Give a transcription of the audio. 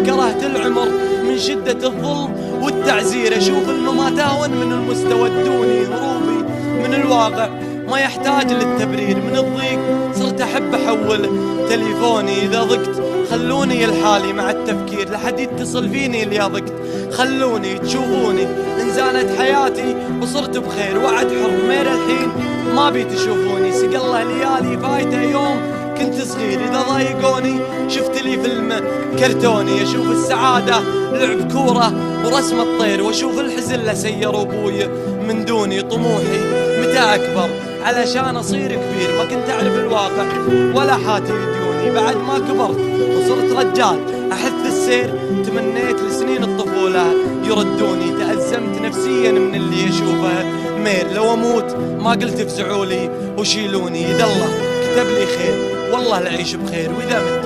كرهت العمر من شدة الظلم والتعزير. أشوف إنه ما تهون من المستوى الدوني، هروبي من الواقع ما يحتاج للتبرير. من الضيق صرت أحب أحول تليفوني، إذا ضقت خلوني لحالي مع التفكير، لحد يتصل فيني اللي ضقت خلوني تشوفوني. انزانت حياتي وصرت بخير، وعد حر مير الحين ما بي تشوفوني. سق الله ليالي فايته يوم كنت صغير، إذا ضايقوني شفت لي فيلم كرتوني. أشوف السعادة لعب كورة ورسم الطير، وأشوف الحزن لسير أبوي من دوني. طموحي متى أكبر علشان أصير كبير، ما كنت أعرف الواقع ولا حاتي ديوني. بعد ما كبرت وصرت رجال أحث السير، تمنيت لسنين الطفولة يردوني. تأزمت نفسيا من اللي أشوفه مير، لو أموت ما قلت افزعولي وشيلوني. إذا الله كتب لي خير والله لعيش بخير، وإذا مت